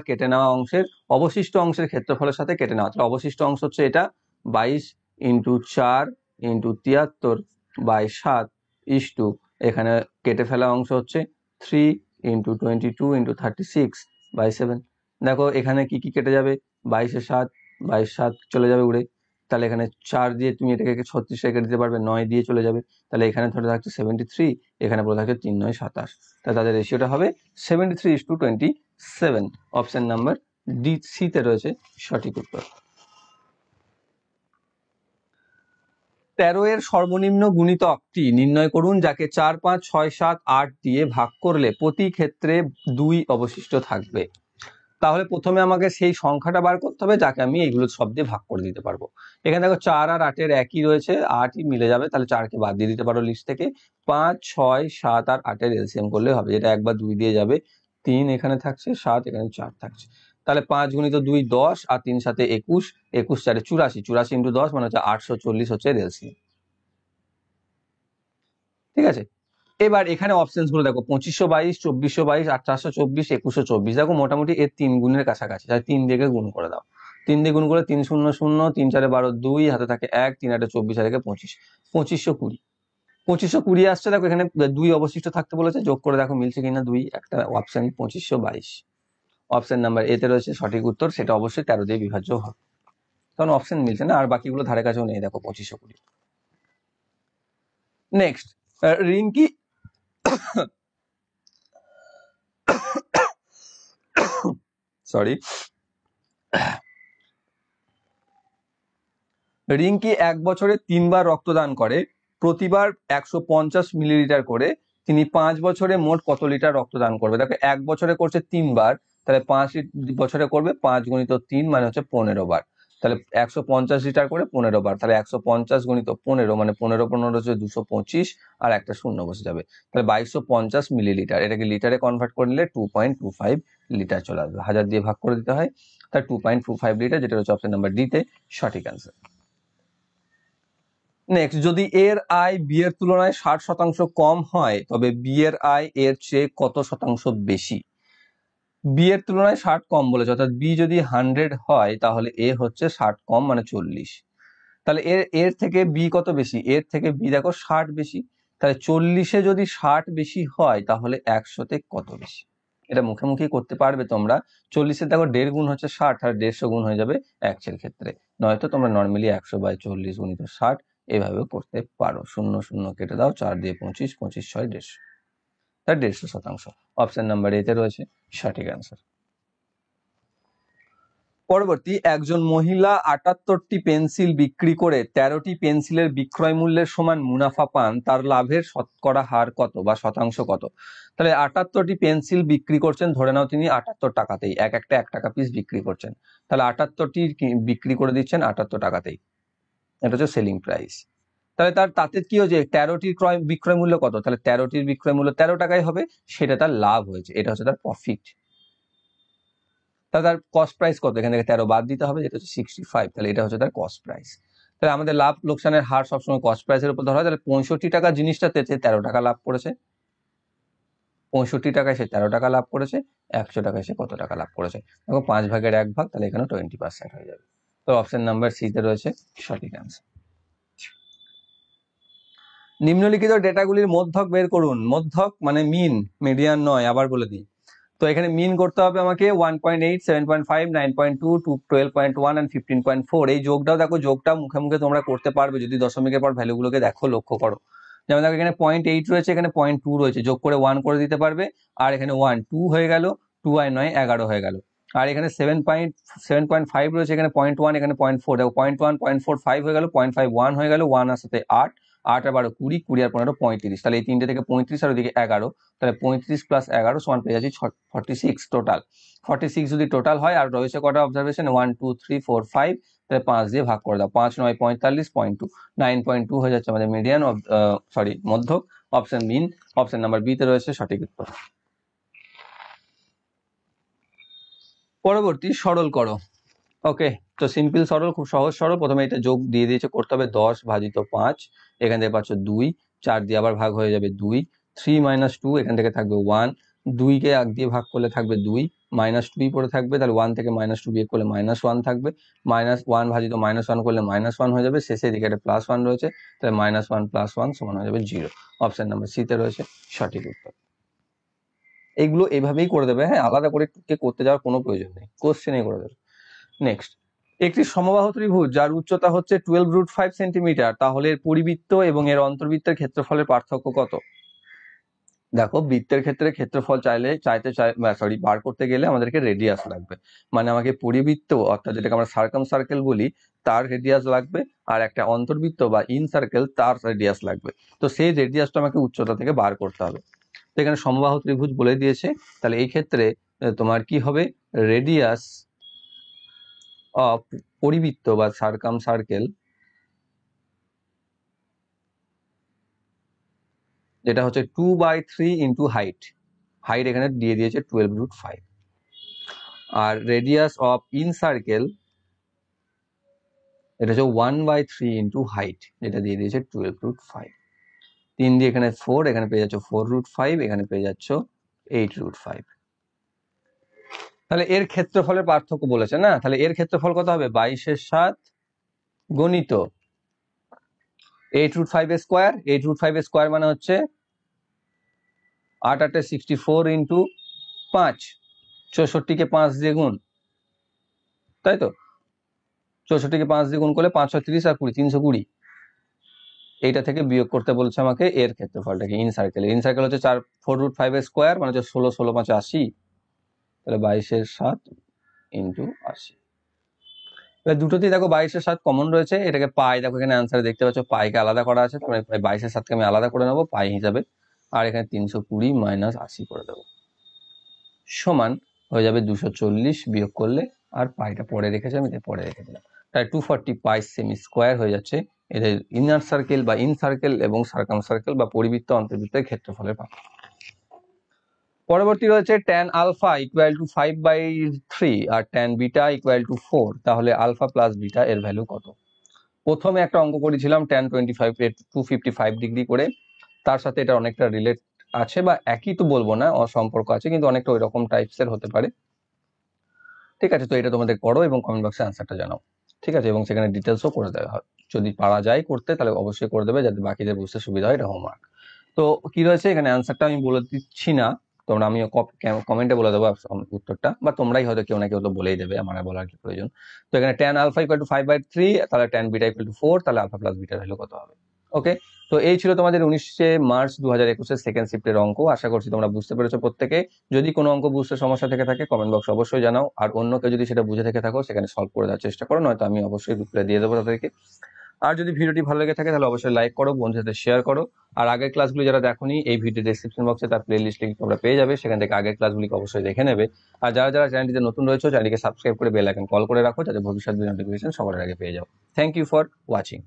কেটে নেওয়া অংশের অবশিষ্ট অংশের ক্ষেত্রফলের সাথে কেটে নেওয়া, তাহলে অবশিষ্ট অংশ হচ্ছে এটা 22 ইন্টু 4 ইন্টু 73/7 ইস্টু এখানে কেটে ফেলা অংশ হচ্ছে 3 ইন্টু 22 ইন্টু 36/7। দেখো এখানে কি কি কেটে যাবে? 22/7, 22/7 চলে যাবে উড়ে। তাহলে এখানে 4 দিয়ে তুমি এটাকে 36 কেটে দিতে পারবে, 9 দিয়ে চলে যাবে। তাহলে এখানে ধরে থাকছে 73, এখানে বলে থাকছে 3 9 27। তাহলে তাদের রেশিওটা হবে 73:27। অপশন নাম্বার ডি সি তে রয়েছে সঠিক উত্তর। 13 এর সর্বনিম্ন গুণিতকটি নির্ণয় করুন, যাকে 4 5 6 7 8 দিয়ে ভাগ করলে প্রতি ক্ষেত্রে 2 অবশিষ্ট থাকবে। তাহলে প্রথমে আমাকে সেই সংখ্যাটা বার করতে হবে যাকে আমি এইগুলো সব দিয়ে ভাগ করে দিতে পারবো। এখানে দেখো 4 আর 8 এর একই রয়েছে, 8ই মিলে যাবে, তাহলে 4কে বাদ দিয়ে দিতে পারো লিস্ট থেকে। 5 6 7 আর 8 এর এলসিএম করলে হবে, যেটা একবার 2 দিয়ে যাবে, 3 এখানে থাকছে, 7 এখানে 4 থাকছে। তাহলে 5 গুণিত 2 10 আর 3 7 21, 21 4 84, 84 ইন্টু 10 মানে হচ্ছে 840 হচ্ছে এলসিএম। ঠিক আছে, এবার এখানে অপশনস গুলো দেখো 2522, 2422, 1824, 2124, দেখো মোটামুটি এর 3 গুণের কাছাকাছি, তাই 3 দিয়ে গুণ করে দাও। 3 দিয়ে গুণ করে 3 0 0, 3 4 12 2, হাতে থাকে 1, 3 8 24, আর 25, 2520, 2520 আসছে। দেখো এখানে 2 অবশিষ্ট থাকতে বলেছে, যোগ করে দেখো মিলছে কিনা 2, একটা অপশন 2522, অপশন নাম্বার এতে রয়েছে সঠিক উত্তর। সেটা অবশ্যই 13 দিয়ে বিভাজ্য হবে, কারণ অপশন মিলছে না, আর বাকিগুলো ধারে কাছেও নেই। দেখো 2520। নেক্সট, রিঙ্কি সরি রিঙ্কি 1 বছরে 3 বার রক্তদান করে, প্রতিবার 150 মিলিলিটার করে। তিনি 5 বছরে মোট কত লিটার রক্তদান করবে? দেখো 1 বছরে করছে 3 বার, তাহলে 5 বছরে করবে 5 গুণিত 3 মানে হচ্ছে 15 বার। তাহলে 150 লিটার করে 15 বার, তাহলে 150 গুণিত 15 মানে 15 15 হচ্ছে 225, আর একটা শূন্য বসে যাবে, তাহলে 2250 মিলিলিটার। এটাকে লিটারে কনভার্ট করলে 2.25 লিটার চলে আসবে। 1000 দিয়ে ভাগ করে দিতে হয়, তাই 2.25 লিটার, যেটা হচ্ছে অপশন নাম্বার ডি তে সঠিক অ্যান্সার। নেক্সট, যদি এর আয় বি এর তুলনায় 60% কম হয়, তবে বি এর আয় এর চেয়ে কত শতাংশ বেশি? বি এর তুলনায় 60 কম বলেছে, অর্থাৎ বি যদি 100 হয় তাহলে এ হচ্ছে 60 কম মানে 40। তাহলে এর এর থেকে বি কত বেশি? এর থেকে বি দেখো 60 বেশি। তাহলে 40-এ যদি 60 বেশি হয় তাহলে 100-তে কত বেশি? এটা মুখে মুখে করতে পারবে তোমরা। 40-এর দেখো 1.5 গুণ হচ্ছে 60, আর 150 গুণ হয়ে যাবে 100-এর ক্ষেত্রে। নয়তো তোমরা নর্মালি 100/40 গুণিত 60 এভাবেও করতে পারো। 0 0 কেটে দাও, 4 দিয়ে 25, 25 6 150, তার 150%। অপশন নাম্বার এতে রয়েছে সঠিক অ্যান্সার। পরবর্তী, একজন মহিলা 78টি পেন্সিল বিক্রি করে 13টি পেন্সিলের বিক্রয় মূল্যের সমান মুনাফা পান, তার লাভের শতকরা হার কত বা শতাংশ কত? তাহলে 78টি পেন্সিল বিক্রি করছেন, ধরে নাও তিনি 78 টাকাতেই, এক একটা 1 টাকা পিস বিক্রি করছেন, তাহলে 78টি বিক্রি করে দিচ্ছেন 78 টাকাতেই, এটা হচ্ছে সেলিং প্রাইস। তাহলে তাতে কি হয়েছে? 13টির বিক্রয় মূল্য কত? তাহলে 13টির বিক্রয় মূল্য 13 টাকাই হবে, সেটা তার লাভ হয়েছে, এটা হচ্ছে তার প্রফিট। তাহলে তার কস্ট প্রাইস কত? এখান থেকে 13 বাদ দিতে হবে, যেটা হচ্ছে 65, তাহলে এটা হচ্ছে তার কস্ট প্রাইস। তাহলে আমাদের লাভ লোকসানের হার সবসময় কস্ট প্রাইসের উপর ধরা হয়। তাহলে 65 টাকা জিনিসটাতে 13 টাকা লাভ করেছে, 65 টাকায় সে 13 টাকা লাভ করেছে, 100 টাকায় সে কত টাকা লাভ করেছে? দেখো 5 ভাগের 1 ভাগ, তাহলে এখানে 20% হয়ে যাবে। তো অপশন নাম্বার সি তে রয়েছে সঠিক অ্যান্সার। নিম্নলিখিত ডেটাগুলির মধ্যক বের করুন। মধ্যক মানে মিন, মিডিয়ান নয়, আবার বলে দিই। তো এখানে মিন করতে হবে আমাকে 1.8, 7.5, 9.2, 12.1 and 15.4। এই যোগটাও দেখো, যোগটা মুখে মুখে তোমরা করতে পারবে যদি দশমিকের পর ভ্যালুগুলোকে দেখো, লক্ষ্য করো। যেমন দেখো এখানে 0.8 রয়েছে, এখানে 0.2 রয়েছে, যোগ করে 1 করে দিতে পারবে, আর এখানে 1 2 হয়ে গেল, 2 আর 9 11 হয়ে গেল। আর এখানে 7.5 রয়েছে, এখানে 0.1, এখানে 0.4, দেখো 0.1 0.45 হয়ে গেল, 0.51 হয়ে গেল, 1 আর সাথে 8, 8 আর 12 20, 20 আর 15 35। তাহলে এই তিনটে থেকে 35 আর ওইদিকে 11, তাহলে 35 + 11 সমান পেয়ে যাচ্ছি 46 টোটাল। 46 যদি টোটাল হয়, আর রয়েছে কটা অবজারভেশন? 1 2 3 4 5, তাহলে 5 দিয়ে ভাগ করে দাও, 5 9 45, 0.2, 9.2 হয়ে যাচ্ছে আমাদের মিডিয়ান, মধ্যক, অপশন মিন। অপশন নাম্বার বি তে রয়েছে সঠিক উত্তর। পরবর্তী, সরল করো। ওকে, তো সিম্পল সরল, খুব সহজ সরল। প্রথমে এটা যোগ দিয়ে দিয়েছে, করতে হবে 10 ভাজিত 5, এখান থেকে পাচ্ছ 2, 4 দিয়ে আবার ভাগ হয়ে যাবে 2, 3 - 2, এখান থেকে থাকবে 1, 2 কে 1 দিয়ে ভাগ করলে থাকবে 2, -2 পড়ে থাকবে, তাহলে 1 থেকে -2 বিয়োগ করলে -1 থাকবে, -1 ভাজিত -1 করলে -1 হয়ে যাবে, শেষের দিকে একটা +1 রয়েছে, তাহলে -1 + 1 সমান হয়ে যাবে 0। অপশন নাম্বার সি তে রয়েছে সঠিক উত্তর। এইগুলো এইভাবেই করে দেবে, হ্যাঁ, আলাদা করে করতে যাওয়ার কোনো প্রয়োজন নেই, কোশ্চেনেই করে দেবে। নেক্সট, একটি সমবাহু ত্রিভুজ যার উচ্চতা হচ্ছে 12√5 সেন্টিমিটার, তাহলে এর পরিবৃত্ত এবং এর অন্তর্বৃত্তের ক্ষেত্রফলের পার্থক্য কত? দেখো, বৃত্তের ক্ষেত্রে ক্ষেত্রফল বার করতে গেলে আমাদেরকে রেডিয়াস লাগবে, মানে আমাকে পরিবৃত্ত অর্থাৎ যেটাকে আমরা সার্কাম সার্কেল বলি তার রেডিয়াস লাগবে, আর একটা অন্তর্বৃত্ত বা ইন সার্কেল তার রেডিয়াস লাগবে। তো সেই রেডিয়াসটা আমাকে উচ্চতা থেকে বার করতে হবে। তো এখানে সমবাহু ত্রিভুজ বলে দিয়েছে, তাহলে এই ক্ষেত্রে তোমার কি হবে? রেডিয়াস অফ পরিবৃত্ত বা সার্কাম সার্কেল, যেটা হচ্ছে 2/3 ইন্টু হাইট, হাইট এখানে দিয়ে দিয়েছে 12√5, আর রেডিয়াস অফ ইন সার্কেল এটা হচ্ছে 1/3 ইন্টু হাইট, যেটা দিয়ে দিয়েছে 12√5। 3 দিয়ে এখানে 4, এখানে পেয়ে যাচ্ছ 4√5, এখানে পেয়ে যাচ্ছ 8√5। তাহলে এর ক্ষেত্রফলের পার্থক্য বলেছে না, তাহলে এর ক্ষেত্রফল কত হবে? 22/7 গণিত 8√5 এর স্কোয়ার। 8√5 এর স্কোয়ার মানে হচ্ছে 8 8 64 ইন্টু 5, 64কে 5 দিয়ে গুণ, তাই তো? 64কে 5 দিয়ে গুণ করলে 5 30 আর 20, 320। এইটা থেকে বিয়োগ করতে বলছে আমাকে এর ক্ষেত্রফলটাকে ইন সার্কেল। ইন সার্কেল হচ্ছে 4√5 এর স্কোয়ার মানে হচ্ছে 16, 16 5 80, তাহলে 22/7 ইন্টু 80। এবার দুটোতেই দেখো 22/7 কমন রয়েছে, এটাকে পাই, দেখো এখানে অ্যান্সারে দেখতে পাচ্ছ পাইকে আলাদা করা আছে, তো 22/7কে আমি আলাদা করে নেবো পাই হিসাবে, আর এখানে 320 মাইনাস 80 করে দেবো, সমান হয়ে যাবে 240 বিয়োগ করলে, আর পাইটা পরে রেখেছে আমি, পরে রেখে দিলাম, তাই 240 পাই সেমি স্কোয়ার হয়ে যাচ্ছে এদের ইনার সার্কেল বা ইন সার্কেল এবং সার্কাম সার্কেল বা পরিবৃত্ত অন্তর্বৃত্তের ক্ষেত্রফলের পার্থক্য। পরবর্তী রয়েছে tan আলফা ইকুয়াল টু 5/3 আর tan বিটা ইকুয়াল টু 4, তাহলে আলফা প্লাস বিটা এর ভ্যালু কত? প্রথমে একটা অঙ্ক করেছিলাম tan 25 এর 255 ডিগ্রি করে, তার সাথে এটা অনেকটা রিলেট আছে, বা একই তো বলবো না, সম্পর্ক আছে, কিন্তু অনেকটা ওই রকম টাইপসের হতে পারে। ঠিক আছে, তো এটা তোমাদের করো এবং কমেন্ট বক্সে অ্যান্সারটা জানাও। ঠিক আছে, এবং সেখানে ডিটেলসও করে দেওয়া হয়, যদি পারা যায় করতে তাহলে অবশ্যই করে দেবে, যাতে বাকিদের বুঝতে সুবিধা হয়, এটা হোমওয়ার্ক। তো কি রয়েছে এখানে অ্যান্সারটা আমি বলে দিচ্ছি না, তোমরা আমিও কমেন্টে বলে দেবো উত্তরটা, বা তোমরাই হয়তো কেউ না কেউ তো বলেই দেবে, আমার আর বলার কি প্রয়োজন। তো এখানে tan আলফা ইকুয়াল টু 5/3, তাহলে tan বিটা ইকুয়াল টু 4, তাহলে আলফা প্লাস বিটার ভ্যালু কত হবে? ওকে, তো এই ছিল তোমাদের 19শে মার্চ 2021 সেকেন্ড শিফটের অঙ্ক। আশা করছি তোমরা বুঝতে পেরেছো প্রত্যেকে। যদি কোনো অঙ্ক বুঝতে সমস্যা থেকে থাকে কমেন্ট বক্সে অবশ্যই জানাও, আর অন্য কেউ যদি সেটা বুঝে থেকে থাকো সেখানে সলভ করে দেওয়ার চেষ্টা করো, নয়তো আমি অবশ্যই রিপ্লাই দিয়ে দেবো তাদেরকে। আর যদি ভিডিওটি ভালো লেগে থাকে তাহলে অবশ্যই লাইক করো, বন্ধুদের সাথে শেয়ার করো, আর আগের ক্লাসগুলি যারা দেখোনি এই ভিডিও ডেসক্রিপশন বক্সে তার প্লেলিস্ট লিংক তোমরা পেয়ে যাবে, সেখান থেকে আগের ক্লাসগুলিকে অবশ্যই দেখে নেবে। আর যারা যারা চ্যানেলটিতে নতুন রয়েছে চ্যানেলটিকে সাবস্ক্রাইব করে বেল আইকন কল করে রাখো, যাতে ভবিষ্যৎ নোটিফিকেশন সবার আগে পেয়ে যাও। Thank you for watching.